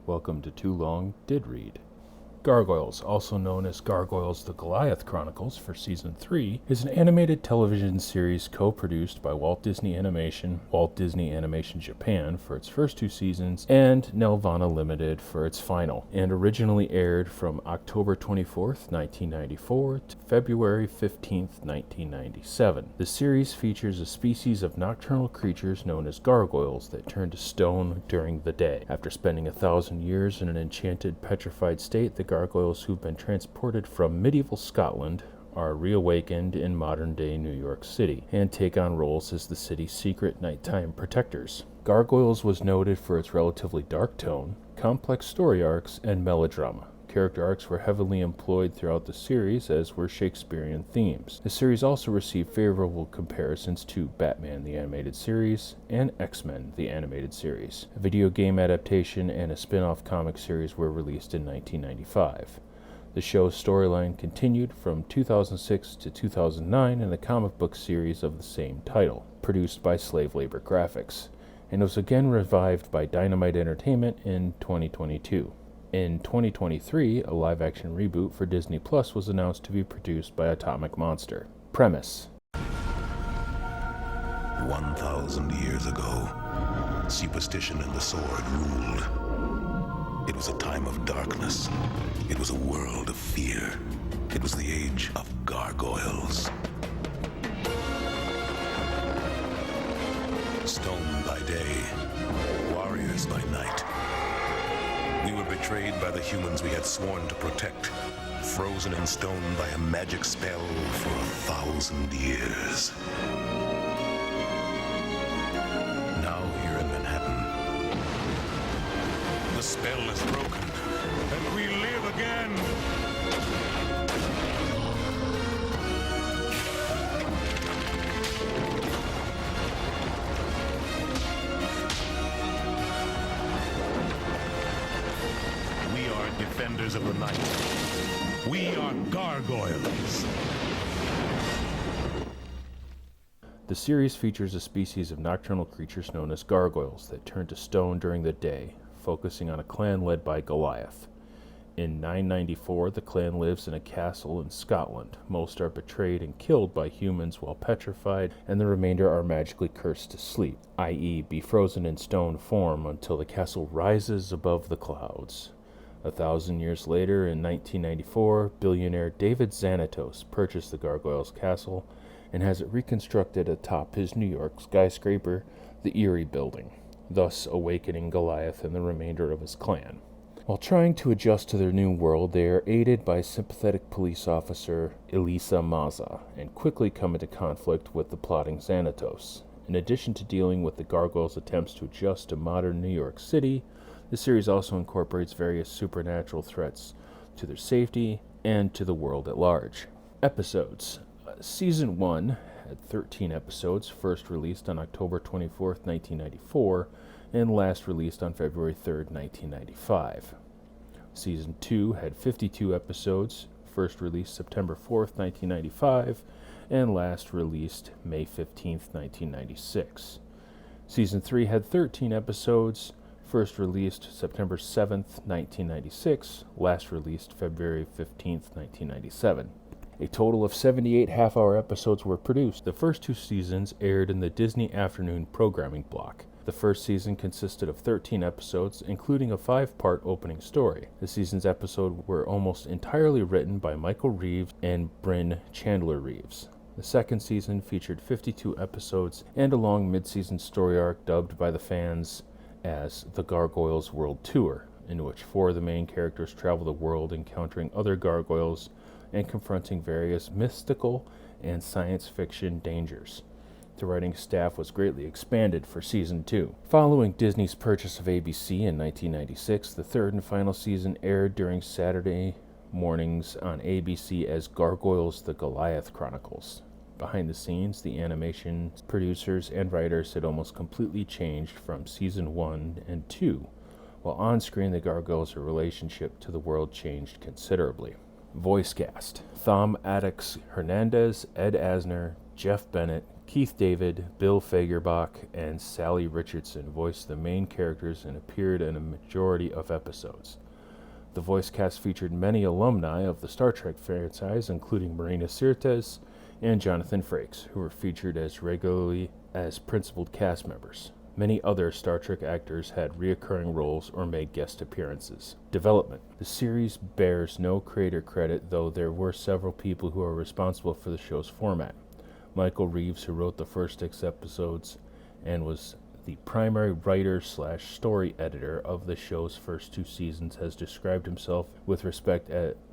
Welcome to Too Long Did Read. Gargoyles, also known as Gargoyles the Goliath Chronicles for Season 3, is an animated television series co-produced by Walt Disney Animation, Walt Disney Animation Japan for its first 2 seasons, and Nelvana Limited for its final, and originally aired from October 24th, 1994 to February 15th, 1997. The series features a species of nocturnal creatures known as gargoyles that turn to stone during the day. After spending 1,000 years in an enchanted, petrified state, the gargoyles who've been transported from medieval Scotland are reawakened in modern-day New York City and take on roles as the city's secret nighttime protectors. Gargoyles was noted for its relatively dark tone, complex story arcs, and melodrama. Character arcs were heavily employed throughout the series, as were Shakespearean themes. The series also received favorable comparisons to Batman the Animated Series and X-Men the Animated Series. A video game adaptation and a spin-off comic series were released in 1995. The show's storyline continued from 2006 to 2009 in the comic book series of the same title, produced by Slave Labor Graphics, and was again revived by Dynamite Entertainment in 2022. In 2023, a live-action reboot for Disney Plus was announced to be produced by Atomic Monster. Premise: 1,000 years ago, superstition and the sword ruled. It was a time of darkness. It was a world of fear. It was the age of gargoyles. Stone by day, warriors by night. We were betrayed by the humans we had sworn to protect, frozen in stone by a magic spell for 1,000 years. Now here in Manhattan, the spell is broken, and we live again. Defenders of the night. We are gargoyles. The series features a species of nocturnal creatures known as gargoyles that turn to stone during the day, focusing on a clan led by Goliath. In 994, the clan lives in a castle in Scotland. Most are betrayed and killed by humans while petrified, and the remainder are magically cursed to sleep, i.e. be frozen in stone form until the castle rises above the clouds. 1,000 years later, in 1994, billionaire David Xanatos purchased the Gargoyles Castle and has it reconstructed atop his New York skyscraper, the Erie Building, thus awakening Goliath and the remainder of his clan. While trying to adjust to their new world, they are aided by sympathetic police officer Elisa Maza and quickly come into conflict with the plotting Xanatos. In addition to dealing with the Gargoyles' attempts to adjust to modern New York City, the series also incorporates various supernatural threats to their safety and to the world at large. Episodes. Season 1 had 13 episodes, first released on October 24th, 1994, and last released on February 3rd, 1995. Season 2 had 52 episodes, first released September 4th, 1995, and last released May 15th, 1996. Season 3 had 13 episodes, first released September 7th, 1996, last released February 15th, 1997. A total of 78 half-hour episodes were produced. The first 2 seasons aired in the Disney Afternoon programming block. The first season consisted of 13 episodes, including a 5-part opening story. The season's episodes were almost entirely written by Michael Reeves and Bryn Chandler Reeves. The second season featured 52 episodes and a long mid-season story arc dubbed by the fans as the Gargoyles World Tour, in which 4 of the main characters travel the world encountering other gargoyles and confronting various mystical and science fiction dangers. The writing staff was greatly expanded for Season 2. Following Disney's purchase of ABC in 1996, the third and final season aired during Saturday mornings on ABC as Gargoyles the Goliath Chronicles. Behind the scenes, the animation producers and writers had almost completely changed from Season 1 and 2, while on-screen the Gargoyles' relationship to the world changed considerably. Voice cast: Thom Addix Hernandez, Ed Asner, Jeff Bennett, Keith David, Bill Fagerbach, and Sally Richardson voiced the main characters and appeared in a majority of episodes. The voice cast featured many alumni of the Star Trek franchise, including Marina Sirtis and Jonathan Frakes, who were featured as regularly as principal cast members. Many other Star Trek actors had reoccurring roles or made guest appearances. Development. The series bears no creator credit, though there were several people who are responsible for the show's format. Michael Reeves, who wrote the first 6 episodes and was the primary writer/story editor of the show's first 2 seasons, has described himself with respect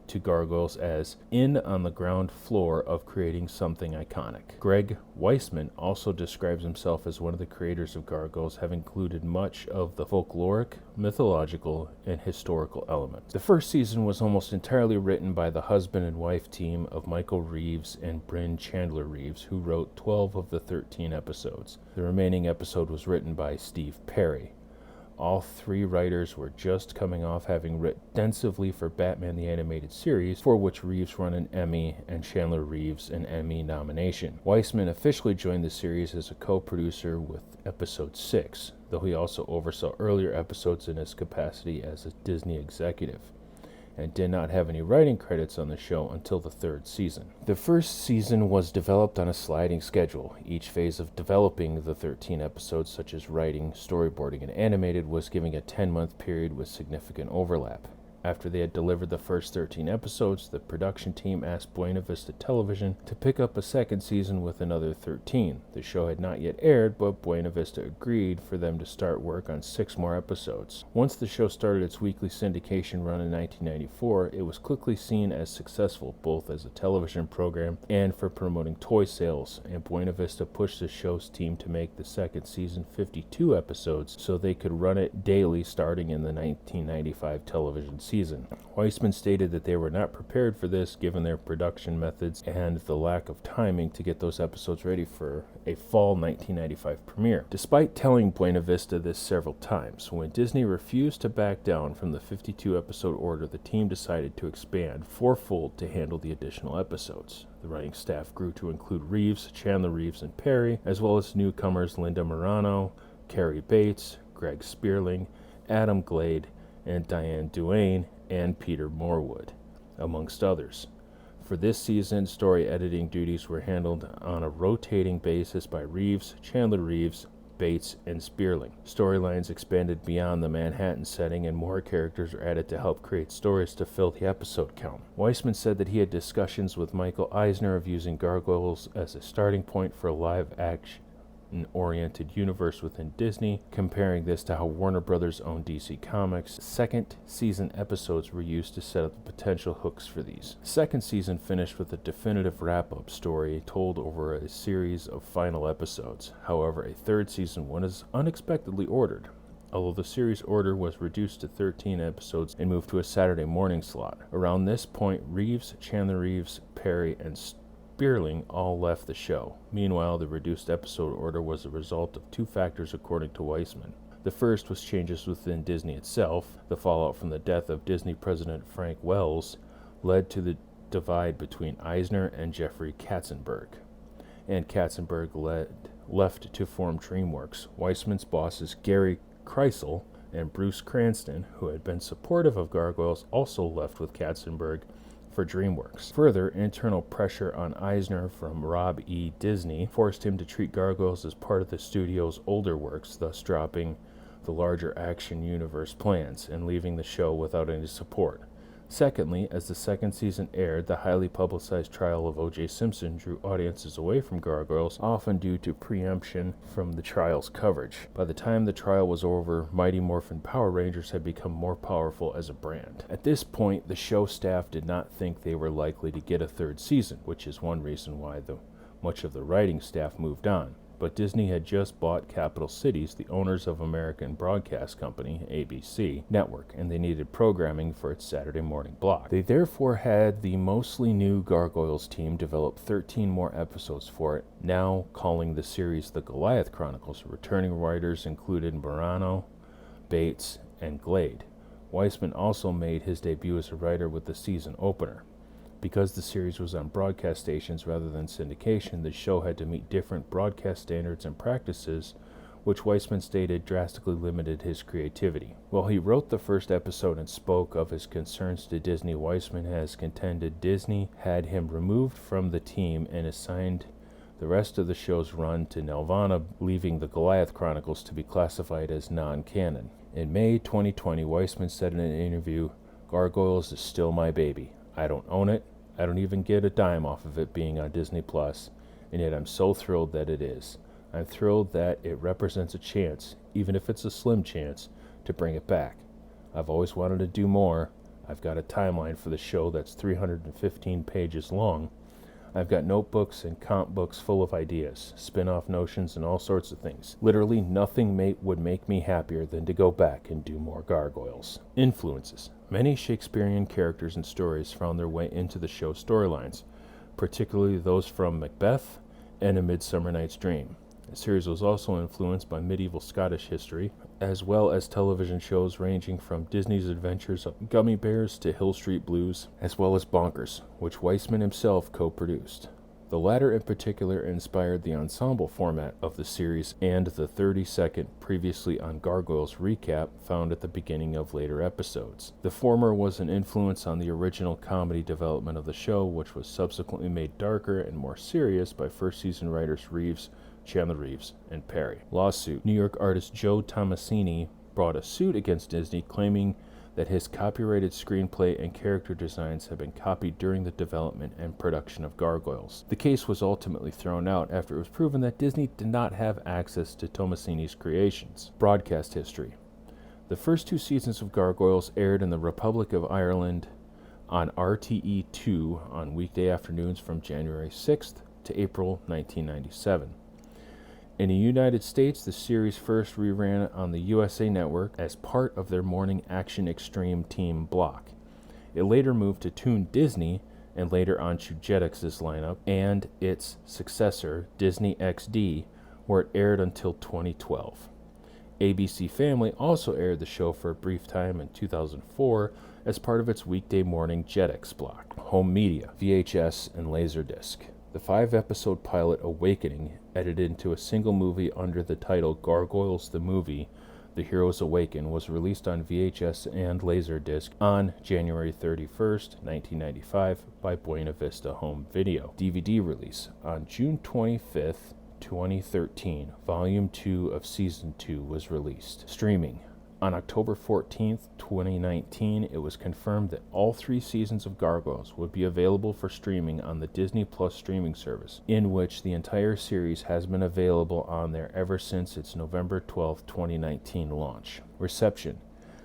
to Gargoyles as in on the ground floor of creating something iconic. Greg Weisman also describes himself as one of the creators of Gargoyles, having included much of the folkloric, mythological, and historical elements. The first season was almost entirely written by the husband and wife team of Michael Reeves and Bryn Chandler Reeves, who wrote 12 of the 13 episodes. The remaining episode was written by Steve Perry. All 3 writers were just coming off having written extensively for Batman the Animated Series, for which Reeves won an Emmy and Chandler Reeves an Emmy nomination. Weisman officially joined the series as a co-producer with episode 6, though he also oversaw earlier episodes in his capacity as a Disney executive, and did not have any writing credits on the show until the 3rd season. The first season was developed on a sliding schedule. Each phase of developing the 13 episodes, such as writing, storyboarding, and animated, was giving a 10-month period with significant overlap. After they had delivered the first 13 episodes, the production team asked Buena Vista Television to pick up a second season with another 13. The show had not yet aired, but Buena Vista agreed for them to start work on 6 more episodes. Once the show started its weekly syndication run in 1994, it was quickly seen as successful, both as a television program and for promoting toy sales, and Buena Vista pushed the show's team to make the second season 52 episodes so they could run it daily starting in the 1995 television season. Weisman stated that they were not prepared for this given their production methods and the lack of timing to get those episodes ready for a fall 1995 premiere. Despite telling Buena Vista this several times, when Disney refused to back down from the 52 episode order, the team decided to expand fourfold to handle the additional episodes. The writing staff grew to include Reeves, Chandler Reeves, and Perry, as well as newcomers Linda Morano, Carrie Bates, Greg Spearling, Adam Glade, and Diane Duane, and Peter Morwood, amongst others. For this season, story editing duties were handled on a rotating basis by Reeves, Chandler Reeves, Bates, and Spearling. Storylines expanded beyond the Manhattan setting, and more characters were added to help create stories to fill the episode count. Weisman said that he had discussions with Michael Eisner of using Gargoyles as a starting point for a live-action oriented universe within Disney, comparing this to how Warner Brothers owned DC Comics. Second season episodes were used to set up the potential hooks for these. The second season finished with a definitive wrap-up story told over a series of final episodes. However, a 3rd season was unexpectedly ordered. Although the series order was reduced to 13 episodes and moved to a Saturday morning slot. Around this point, Reeves, Chandler Reeves, Perry, and Spearling all left the show. Meanwhile, the reduced episode order was a result of 2 factors according to Weisman. The first was changes within Disney itself. The fallout from the death of Disney president Frank Wells led to the divide between Eisner and Jeffrey Katzenberg, and Katzenberg left to form DreamWorks. Weisman's bosses Gary Kreisel and Bruce Cranston, who had been supportive of Gargoyles, also left with Katzenberg for DreamWorks. Further, internal pressure on Eisner from Rob E. Disney forced him to treat Gargoyles as part of the studio's older works, thus dropping the larger action universe plans and leaving the show without any support. Secondly, as the second season aired, the highly publicized trial of O.J. Simpson drew audiences away from Gargoyles, often due to preemption from the trial's coverage. By the time the trial was over, Mighty Morphin Power Rangers had become more powerful as a brand. At this point, the show staff did not think they were likely to get a 3rd season, which is one reason why much of the writing staff moved on. But Disney had just bought Capital Cities, the owners of American Broadcast Company, ABC, network, and they needed programming for its Saturday morning block. They therefore had the mostly new Gargoyles team develop 13 more episodes for it, now calling the series The Goliath Chronicles. Returning writers included Morano, Bates, and Glade. Weisman also made his debut as a writer with the season opener. Because the series was on broadcast stations rather than syndication, the show had to meet different broadcast standards and practices, which Weissman stated drastically limited his creativity. While he wrote the first episode and spoke of his concerns to Disney, Weissman has contended Disney had him removed from the team and assigned the rest of the show's run to Nelvana, leaving the Goliath Chronicles to be classified as non-canon. In May 2020, Weissman said in an interview, "Gargoyles is still my baby. I don't own it. I don't even get a dime off of it being on Disney Plus, and yet I'm so thrilled that it is. I'm thrilled that it represents a chance, even if it's a slim chance, to bring it back. I've always wanted to do more. I've got a timeline for the show that's 315 pages long. I've got notebooks and comp books full of ideas, spin-off notions, and all sorts of things. Literally nothing would make me happier than to go back and do more Gargoyles." Influences. Many Shakespearean characters and stories found their way into the show's storylines, particularly those from Macbeth and A Midsummer Night's Dream. The series was also influenced by medieval Scottish history, as well as television shows ranging from Disney's Adventures of Gummy Bears to Hill Street Blues, as well as Bonkers, which Weissman himself co-produced. The latter in particular inspired the ensemble format of the series and the 30-second previously on Gargoyles recap found at the beginning of later episodes. The former was an influence on the original comedy development of the show, which was subsequently made darker and more serious by first-season writers Chandler Reeves, and Perry. Lawsuit. New York artist Joe Tomasini brought a suit against Disney, claiming that his copyrighted screenplay and character designs had been copied during the development and production of Gargoyles. The case was ultimately thrown out after it was proven that Disney did not have access to Tomasini's creations. Broadcast history. The first 2 seasons of Gargoyles aired in the Republic of Ireland on RTE2 on weekday afternoons from January 6th to April 1997. In the United States, the series first reran on the USA Network as part of their morning Action Extreme team block. It later moved to Toon Disney and later on to Jetix's lineup and its successor, Disney XD, where it aired until 2012. ABC Family also aired the show for a brief time in 2004 as part of its weekday morning Jetix block. Home media, VHS, and Laserdisc. The 5-episode pilot Awakening, edited into a single movie under the title Gargoyles the Movie, The Heroes Awaken, was released on VHS and Laserdisc on January 31st, 1995 by Buena Vista Home Video. DVD release on June 25th, 2013. Volume 2 of Season 2 was released. Streaming. On October 14th, 2019, it was confirmed that all 3 seasons of Gargoyles would be available for streaming on the Disney Plus streaming service, in which the entire series has been available on there ever since its November 12, 2019 launch. Reception.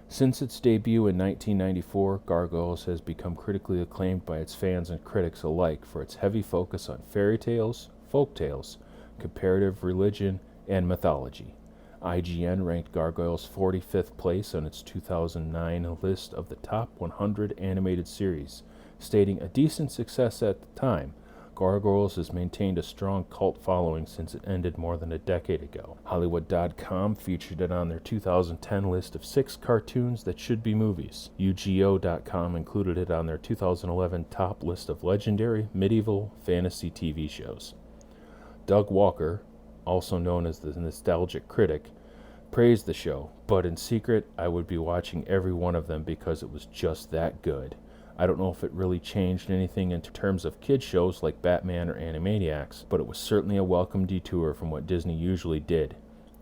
Since its debut in 1994, Gargoyles has become critically acclaimed by its fans and critics alike for its heavy focus on fairy tales, folk tales, comparative religion, and mythology. IGN ranked Gargoyles 45th place on its 2009 list of the top 100 animated series, stating a decent success at the time. Gargoyles has maintained a strong cult following since it ended more than a decade ago. Hollywood.com featured it on their 2010 list of 6 cartoons that should be movies. UGO.com included it on their 2011 top list of legendary medieval fantasy TV shows. Doug Walker, also known as the Nostalgic Critic, praised the show, but in secret, I would be watching every one of them because it was just that good. I don't know if it really changed anything in terms of kids shows like Batman or Animaniacs, but it was certainly a welcome detour from what Disney usually did.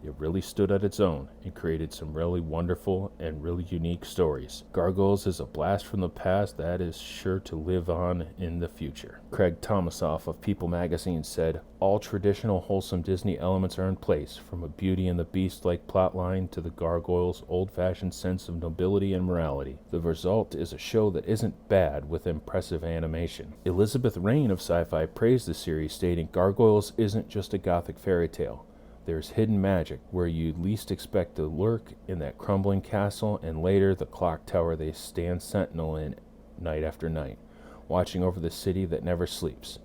It really stood on its own and created some really wonderful and really unique stories. Gargoyles is a blast from the past that is sure to live on in the future. Craig Tomasoff of People magazine said, "All traditional wholesome Disney elements are in place, from a Beauty and the Beast-like plotline to the Gargoyles' old-fashioned sense of nobility and morality. The result is a show that isn't bad with impressive animation." Elizabeth Rain of Sci-Fi praised the series, stating, "Gargoyles isn't just a gothic fairy tale. There's hidden magic where you'd least expect to lurk in that crumbling castle and later the clock tower they stand sentinel in night after night, watching over the city that never sleeps.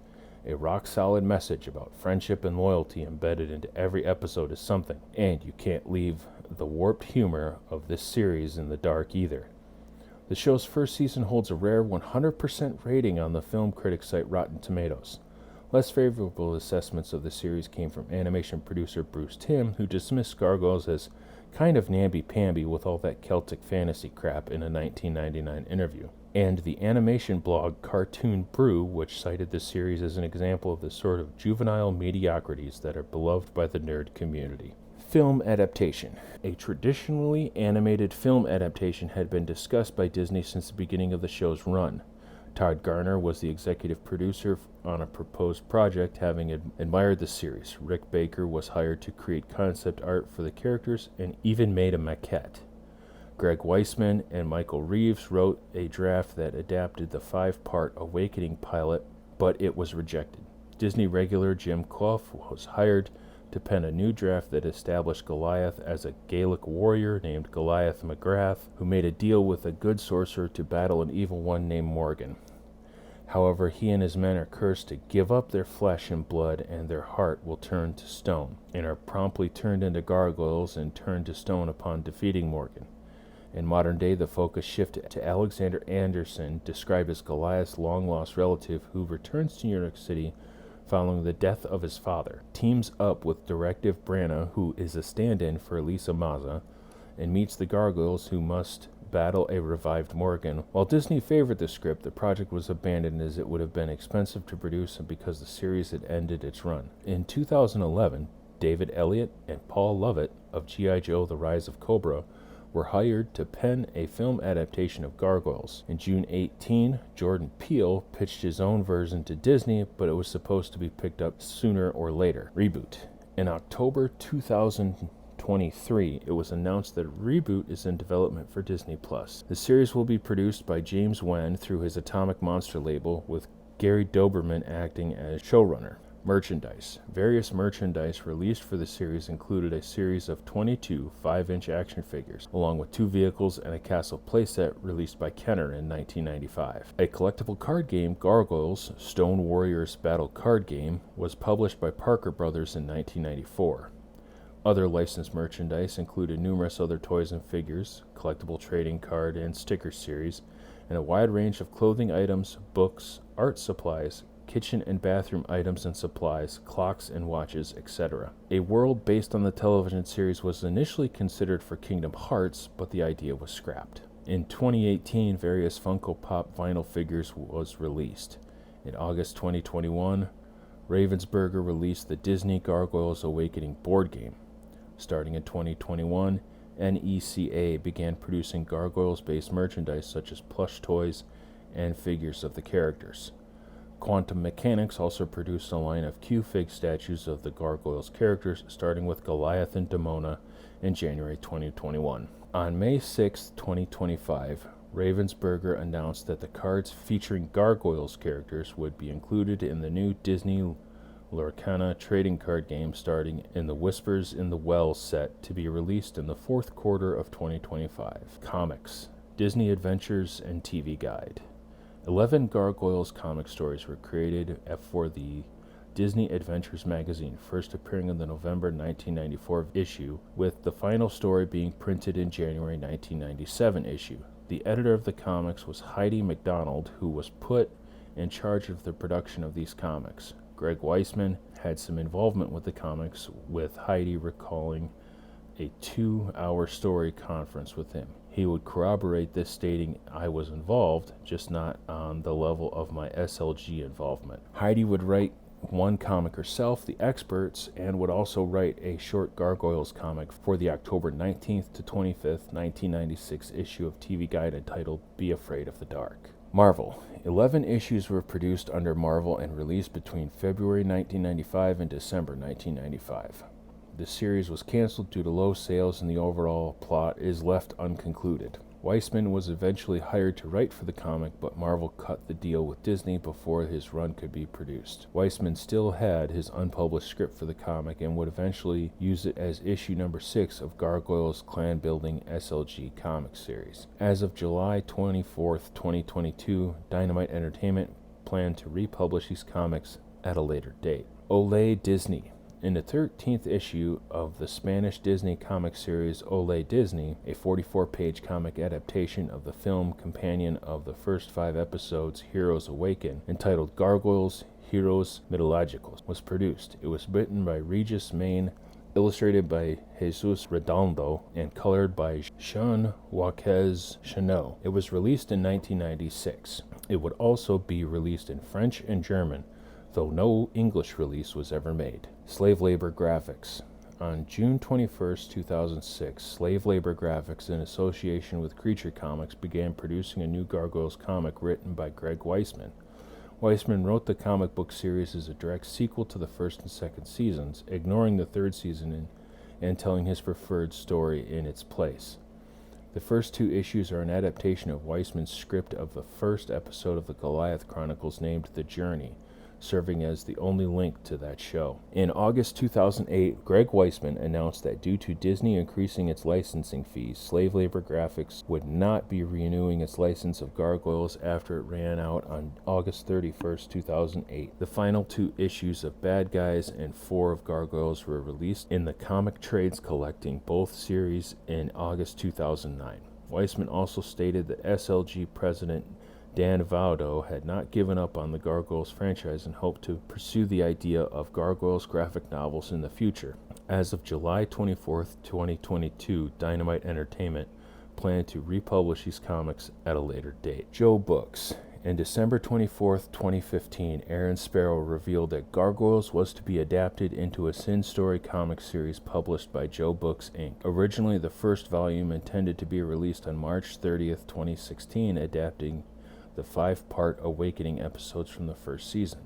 A rock-solid message about friendship and loyalty embedded into every episode is something, and you can't leave the warped humor of this series in the dark either. The show's first season holds a rare 100% rating on the film critic site Rotten Tomatoes. Less favorable assessments of the series came from animation producer Bruce Timm, who dismissed Gargoyles as kind of namby-pamby with all that Celtic fantasy crap in a 1999 interview, and the animation blog Cartoon Brew, which cited the series as an example of the sort of juvenile mediocrities that are beloved by the nerd community. Film adaptation. A traditionally animated film adaptation had been discussed by Disney since the beginning of the show's run. Todd Garner was the executive producer on a proposed project, having admired the series. Rick Baker was hired to create concept art for the characters and even made a maquette. Greg Weisman and Michael Reeves wrote a draft that adapted the 5-part Awakening pilot, but it was rejected. Disney regular Jim Clough was hired to pen a new draft that established Goliath as a Gaelic warrior named Goliath McGrath, who made a deal with a good sorcerer to battle an evil one named Morgan. However, he and his men are cursed to give up their flesh and blood, and their heart will turn to stone, and are promptly turned into gargoyles and turned to stone upon defeating Morgan. In modern day, the focus shifted to Alexander Anderson, described as Goliath's long-lost relative who returns to New York City following the death of his father, teams up with Directive Branagh, who is a stand-in for Elisa Mazza, and meets the gargoyles who must battle a revived Morgan. While Disney favored the script, the project was abandoned as it would have been expensive to produce and because the series had ended its run. In 2011, David Elliott and Paul Lovett of G.I. Joe: The Rise of Cobra were hired to pen a film adaptation of Gargoyles. In June 18, Jordan Peele pitched his own version to Disney, but it was supposed to be picked up sooner or later. Reboot. In October 2023, it was announced that Reboot is in development for Disney+. The series will be produced by James Wan through his Atomic Monster label, with Gary Doberman acting as showrunner. Merchandise. Various merchandise released for the series included a series of 22 5-inch action figures, along with 2 vehicles and a castle playset released by Kenner in 1995. A collectible card game, Gargoyles: Stone Warriors Battle Card Game, was published by Parker Brothers in 1994. Other licensed merchandise included numerous other toys and figures, collectible trading card and sticker series, and a wide range of clothing items, books, art supplies, kitchen and bathroom items and supplies, clocks and watches, etc. A world based on the television series was initially considered for Kingdom Hearts, but the idea was scrapped. In 2018, various Funko Pop vinyl figures was released. In August 2021, Ravensburger released the Disney Gargoyles Awakening board game. Starting in 2021, NECA began producing Gargoyles-based merchandise such as plush toys and figures of the characters. Quantum Mechanics also produced a line of Q-Fig statues of the Gargoyles characters, starting with Goliath and Demona in January 2021. On May 6, 2025, Ravensburger announced that the cards featuring Gargoyles characters would be included in the new Disney Lorcana trading card game starting in the Whispers in the Well set to be released in the fourth quarter of 2025. Comics, Disney Adventures and TV Guide. 11 Gargoyles comic stories were created for the Disney Adventures magazine, first appearing in the November 1994 issue, with the final story being printed in January 1997 issue. The editor of the comics was Heidi MacDonald, who was put in charge of the production of these comics. Greg Weisman had some involvement with the comics, with Heidi recalling a 2-hour story conference with him. He would corroborate this, stating, "I was involved, just not on the level of my SLG involvement." Heidi would write one comic herself, The Experts, and would also write a short Gargoyles comic for the October 19th to 25th, 1996 issue of TV Guide entitled Be Afraid of the Dark. Marvel. 11 issues were produced under Marvel and released between February 1995 and December 1995. The series was canceled due to low sales, and the overall plot is left unconcluded. Weisman was eventually hired to write for the comic, but Marvel cut the deal with Disney before his run could be produced. Weisman still had his unpublished script for the comic and would eventually use it as issue number 6 of Gargoyles Clan Building SLG comic series. As of July 24th, 2022, Dynamite Entertainment planned to republish these comics at a later date. Olay Disney. In the 13th issue of the Spanish Disney comic series Ole Disney, a 44-page comic adaptation of the film companion of the first 5 episodes, Heroes Awaken, entitled Gargoyles, Heroes Mythologicos, was produced. It was written by Regis Main, illustrated by Jesus Redondo, and colored by Jean Joaquez Chanot. It was released in 1996. It would also be released in French and German, though no English release was ever made. Slave labor graphics. On June 21, 2006, Slave Labor Graphics, in association with Creature Comics, began producing a new Gargoyles comic written by Greg Weisman. Weisman wrote the comic book series as a direct sequel to the first and second seasons, ignoring the third season and telling his preferred story in its place. The first 2 issues are an adaptation of Weisman's script of the first episode of the Goliath Chronicles named The Journey, serving as the only link to that show. In August 2008, Greg Weisman announced that due to Disney increasing its licensing fees, Slave Labor Graphics would not be renewing its license of Gargoyles after it ran out on August 31, 2008. The final 2 issues of Bad Guys and 4 of Gargoyles were released in the comic trades collecting both series in August 2009. Weisman also stated that SLG president Dan Vaudo had not given up on the Gargoyles franchise and hoped to pursue the idea of Gargoyles graphic novels in the future. As of July 24, 2022, Dynamite Entertainment planned to republish these comics at a later date. Joe Books. In December 24, 2015, Aaron Sparrow revealed that Gargoyles was to be adapted into a Sin Story comic series published by Joe Books, Inc. Originally, the first volume intended to be released on March 30, 2016, adapting the 5-part Awakening episodes from the first season.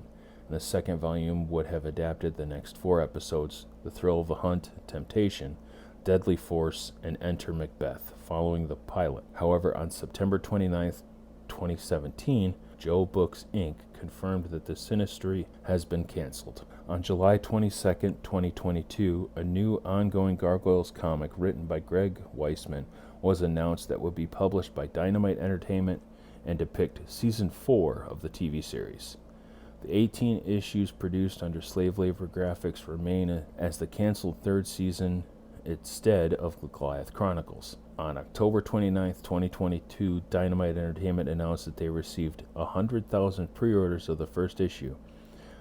And the second volume would have adapted the next 4 episodes, The Thrill of the Hunt, Temptation, Deadly Force, and Enter Macbeth, following the pilot. However, on September 29, 2017, Joe Books, Inc. confirmed that the Sinistry has been canceled. On July 22, 2022, a new ongoing Gargoyles comic written by Greg Weisman was announced that would be published by Dynamite Entertainment and depict Season 4 of the TV series. The 18 issues produced under Slave Labor Graphics remain as the canceled 3rd season instead of the Goliath Chronicles. On October 29, 2022, Dynamite Entertainment announced that they received 100,000 pre-orders of the first issue,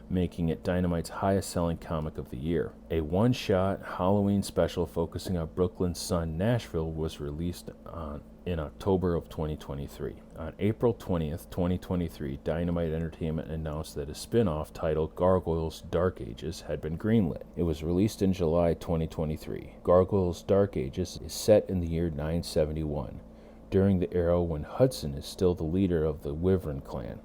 making it Dynamite's highest-selling comic of the year. A one-shot Halloween special focusing on Brooklyn's son, Nashville, was released in October of 2023. On April 20th, 2023, Dynamite Entertainment announced that a spin-off titled Gargoyles Dark Ages had been greenlit. It was released in July 2023. Gargoyles Dark Ages is set in the year 971, during the era when Hudson is still the leader of the Wyvern clan,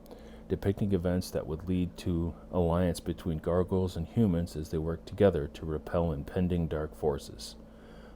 depicting events that would lead to alliance between gargoyles and humans as they work together to repel impending dark forces.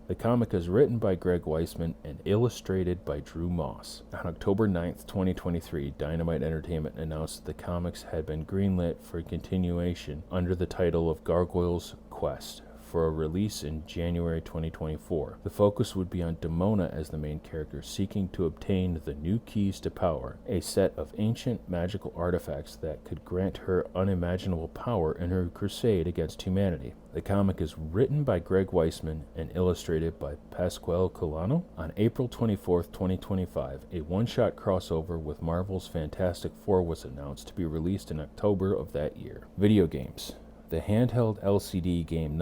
The comic is written by Greg Weisman and illustrated by Drew Moss. On October 9th, 2023, Dynamite Entertainment announced that the comics had been greenlit for continuation under the title of Gargoyles Quest for a release in January 2024. The focus would be on Demona as the main character seeking to obtain the new keys to power, a set of ancient magical artifacts that could grant her unimaginable power in her crusade against humanity. The comic is written by Greg Weisman and illustrated by Pasquale Colano. On April 24, 2025, a one-shot crossover with Marvel's Fantastic Four was announced to be released in October of that year. Video games. The handheld LCD game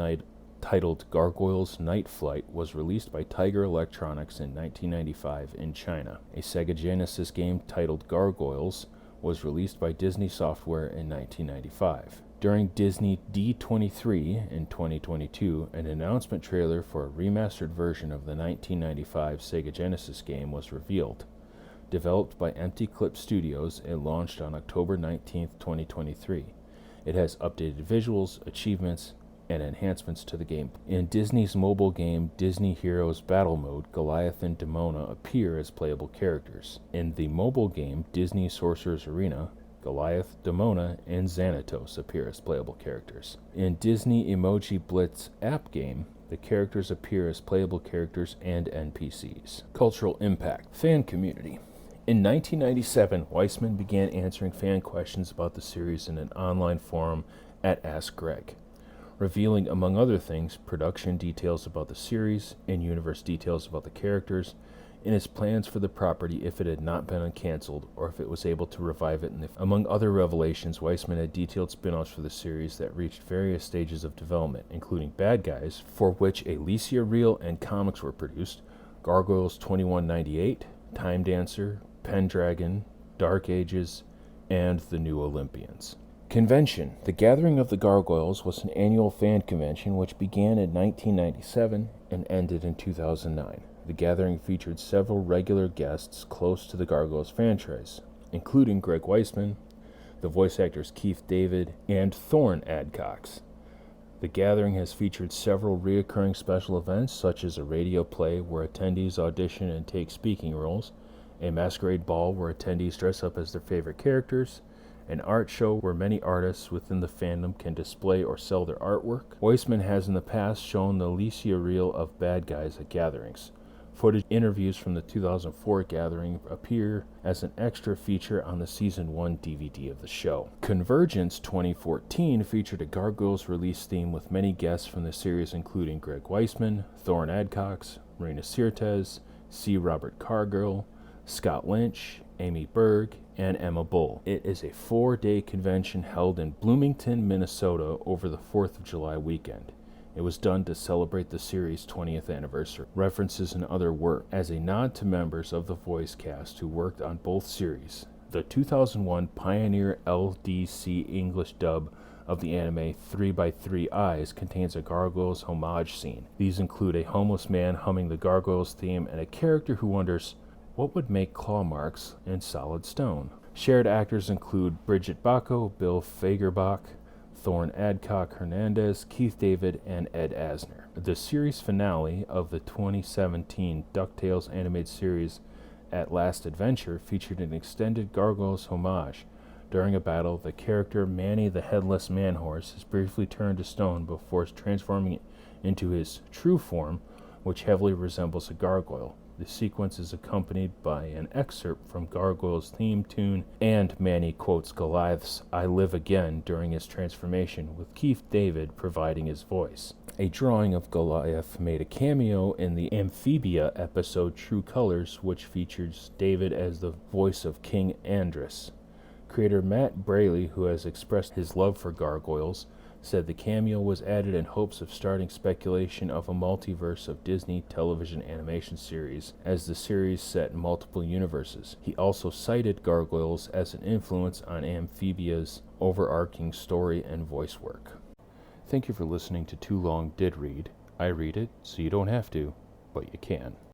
titled Gargoyles Night Flight was released by Tiger Electronics in 1995 in China. A Sega Genesis game titled Gargoyles was released by Disney Software in 1995. During Disney D23 in 2022, an announcement trailer for a remastered version of the 1995 Sega Genesis game was revealed. Developed by Empty Clip Studios, it launched on October 19, 2023. It has updated visuals, achievements, and enhancements to the game. In Disney's mobile game Disney Heroes Battle Mode, Goliath and Demona appear as playable characters. In the mobile game Disney Sorcerer's Arena, Goliath, Demona, and Xanatos appear as playable characters. In Disney Emoji Blitz app game, the characters appear as playable characters and NPCs. Cultural impact. Fan community. In 1997, Weisman began answering fan questions about the series in an online forum at Ask Greg. revealing, among other things, production details about the series, in-universe details about the characters, and his plans for the property if it had not been canceled or if it was able to revive it. Among other revelations, Weisman had detailed spin-offs for the series that reached various stages of development, including Bad Guys, for which a Licia reel and comics were produced, Gargoyles 2198, Time Dancer, Pendragon, Dark Ages, and The New Olympians. Convention. The Gathering of the Gargoyles was an annual fan convention which began in 1997 and ended in 2009. The gathering featured several regular guests close to the Gargoyles franchise, including Greg Weisman, the voice actors Keith David, and Thorne Adcox. The gathering has featured several recurring special events, such as a radio play where attendees audition and take speaking roles, a masquerade ball where attendees dress up as their favorite characters, an art show where many artists within the fandom can display or sell their artwork. Weisman has in the past shown the Licia reel of Bad Guys at gatherings. Footage interviews from the 2004 gathering appear as an extra feature on the Season 1 DVD of the show. Convergence 2014 featured a Gargoyles release theme with many guests from the series including Greg Weisman, Thorne Adcox, Marina Sirtes, C. Robert Cargill, Scott Lynch, Amy Berg, and Emma Bull. It is a 4-day convention held in Bloomington, Minnesota over the 4th of July weekend. It was done to celebrate the series' 20th anniversary. References and other work as a nod to members of the voice cast who worked on both series. The 2001 Pioneer LDC English dub of the anime 3x3 Eyes contains a Gargoyles homage scene. These include a homeless man humming the Gargoyles theme and a character who wonders, what would make claw marks in solid stone? Shared actors include Bridget Bacco, Bill Fagerbach, Thorne Adcock Hernandez, Keith David, and Ed Asner. The series finale of the 2017 DuckTales animated series At Last Adventure featured an extended Gargoyles homage. During a battle, the character Manny the Headless Man-Horse is briefly turned to stone before transforming it into his true form, which heavily resembles a gargoyle. The sequence is accompanied by an excerpt from Gargoyles' theme tune, and Manny quotes Goliath's I Live Again during his transformation, with Keith David providing his voice. A drawing of Goliath made a cameo in the Amphibia episode True Colors, which features David as the voice of King Andrus. Creator Matt Braley, who has expressed his love for Gargoyles, said the cameo was added in hopes of starting speculation of a multiverse of Disney television animation series, as the series set multiple universes. He also cited Gargoyles as an influence on Amphibia's overarching story and voice work. Thank you for listening to Too Long Did Read. I read it, so you don't have to, but you can.